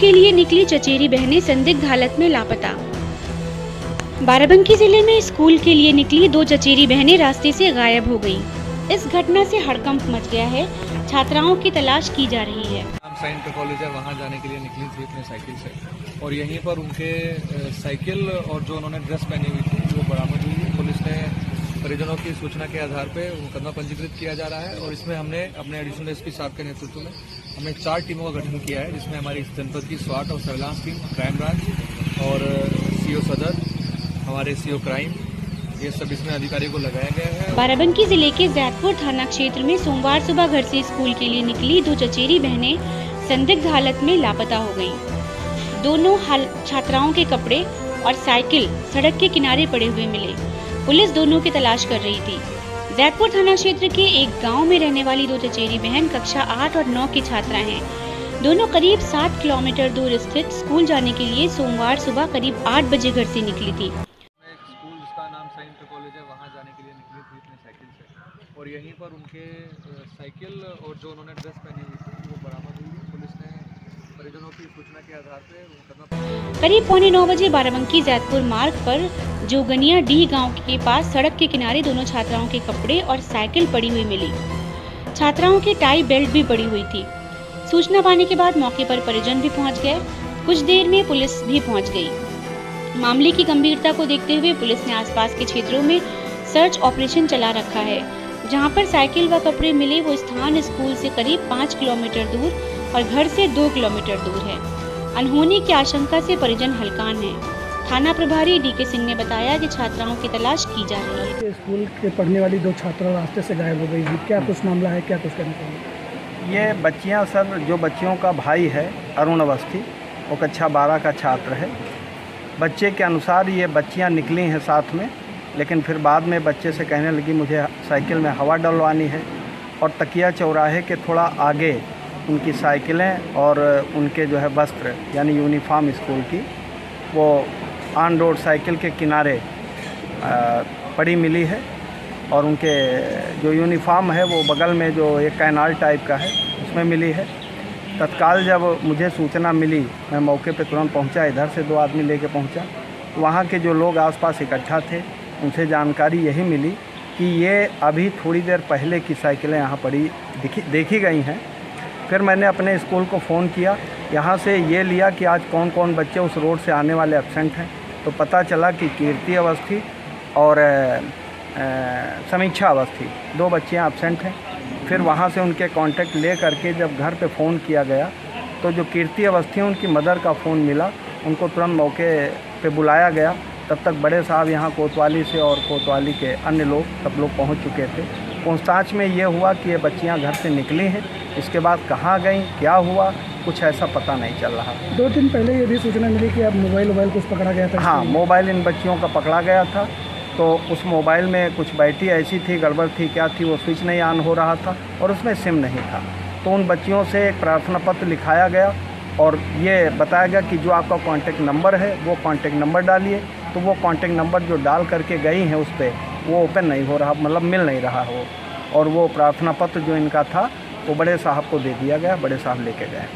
के लिए निकली चचेरी बहनें संदिग्ध हालत में लापता। बाराबंकी जिले में स्कूल के लिए निकली दो चचेरी बहनें रास्ते से गायब हो गईं। इस घटना से हड़कंप मच गया है। छात्राओं की तलाश की जा रही है। साइंस कॉलेज है, वहाँ जाने के लिए निकली थी अपने साइकिल से और यहीं पर उनके साइकिल और जो उन्होंने ड्रेस पहनी हुई थी वो बरामद हुई। पुलिस ने परिजनों की सूचना के आधार पर मुकदमा पंजीकृत किया जा रहा है और इसमें हमने अपने एडिशनल एसपी साहब के नेतृत्व में हमने 4 टीमों का गठन किया है, जिसमें हमारी जनपद की स्वाट और सर्विलांस टीम, क्राइम ब्रांच और सीओ सदर, हमारे सीओ क्राइम, ये सब इसमें अधिकारी को लगाया गया है। बाराबंकी जिले के जैतपुर थाना क्षेत्र में सोमवार सुबह घर से स्कूल के लिए निकली दो चचेरी बहनें संदिग्ध हालत में लापता हो गईं। दोनों छात्राओं के कपड़े और साइकिल सड़क के किनारे पड़े हुए मिले। पुलिस दोनों की तलाश कर रही थी। जैतपुर थाना क्षेत्र के एक गांव में रहने वाली दो चचेरी बहन कक्षा 8 और 9 की छात्रा हैं। दोनों करीब 7 किलोमीटर दूर स्थित स्कूल जाने के लिए सोमवार सुबह करीब 8 बजे घर से निकली थी। स्कूल जिसका नाम साइंस कॉलेज है, वहाँ जाने के लिए निकली थी अपने साइकिल से और यहीं पर उनके साइकिल और जो उन्होंने ड्रेस पहनी हुई थी वो बरामद हुई। पुलिस ने परिजनों की सूचना के आधार पर करीब 8:45 बजे बाराबंकी जैतपुर मार्ग पर जोगनिया डी गांव के पास सड़क के किनारे दोनों छात्राओं के कपड़े और साइकिल पड़ी हुई मिली। छात्राओं की टाई बेल्ट भी पड़ी हुई थी। सूचना पाने के बाद मौके पर परिजन भी पहुंच गए। कुछ देर में पुलिस भी पहुंच गई। मामले की गंभीरता को देखते हुए पुलिस ने आसपास के क्षेत्रों में सर्च ऑपरेशन चला रखा है। जहां पर साइकिल व कपड़े मिले वो स्थान स्कूल से करीब 5 किलोमीटर दूर और घर से 2 किलोमीटर दूर है। अनहोनी की आशंका से परिजन हलकान हैं। थाना प्रभारी डीके सिंह ने बताया कि छात्राओं की तलाश की जा रही है। स्कूल के पढ़ने वाली दो छात्रा रास्ते से गायब हो गई है। क्या कुछ मामला है, क्या कुछ करना चाहिए? ये बच्चियां सर, जो बच्चियों का भाई है अरुण अवस्थी, वो कक्षा 12 का छात्र है। बच्चे के अनुसार ये बच्चियां निकली हैं साथ में, लेकिन फिर बाद में बच्चे से कहने लगी मुझे साइकिल में हवा डलवानी है और तकिया चौराहे के थोड़ा आगे उनकी साइकिलें और उनके जो है वस्त्र यानी यूनिफॉर्म स्कूल की वो ऑन रोड साइकिल के किनारे पड़ी मिली है और उनके जो यूनिफॉर्म है वो बगल में जो एक कैनाल टाइप का है उसमें मिली है। तत्काल जब मुझे सूचना मिली, मैं मौके पर तुरंत पहुंचा। इधर से 2 आदमी लेके पहुंचा। वहाँ के जो लोग आसपास इकट्ठा थे उनसे जानकारी यही मिली कि ये अभी थोड़ी देर पहले की साइकिलें यहाँ पड़ी देखी गई हैं। फिर मैंने अपने स्कूल को फ़ोन किया। यहाँ से ये लिया कि आज कौन कौन बच्चे उस रोड से आने वाले एब्सेंट हैं, तो पता चला कि कीर्ति अवस्थी और समीक्षा अवस्थी 2 बच्चियाँ एब्सेंट हैं। फिर वहाँ से उनके कांटेक्ट ले करके जब घर पे फ़ोन किया गया तो जो कीर्ति अवस्थी उनकी मदर का फ़ोन मिला, उनको तुरंत मौके पे बुलाया गया। तब तक बड़े साहब यहाँ कोतवाली से और कोतवाली के अन्य लोग सब लोग पहुँच चुके थे। पूछताछ में ये हुआ कि ये बच्चियाँ घर से निकली हैं। इसके बाद कहाँ गईं, क्या हुआ, कुछ ऐसा पता नहीं चल रहा। 2 दिन पहले ये भी सूचना मिली कि अब मोबाइल कुछ पकड़ा गया था। हाँ, मोबाइल इन बच्चियों का पकड़ा गया था। तो उस मोबाइल में कुछ बैटरी ऐसी थी, गड़बड़ थी, क्या थी, वो स्विच नहीं ऑन हो रहा था और उसमें सिम नहीं था। तो उन बच्चियों से एक प्रार्थना पत्र लिखाया गया और ये बताया गया कि जो आपका कॉन्टेक्ट नंबर है वो कॉन्टेक्ट नंबर डालिए। तो वो कॉन्टेक्ट नंबर जो डाल करके गई हैं उस पर वो ओपन नहीं हो रहा, मतलब मिल नहीं रहा हो। और वो प्रार्थना पत्र जो इनका था वो बड़े साहब को दे दिया गया, बड़े साहब लेके गए।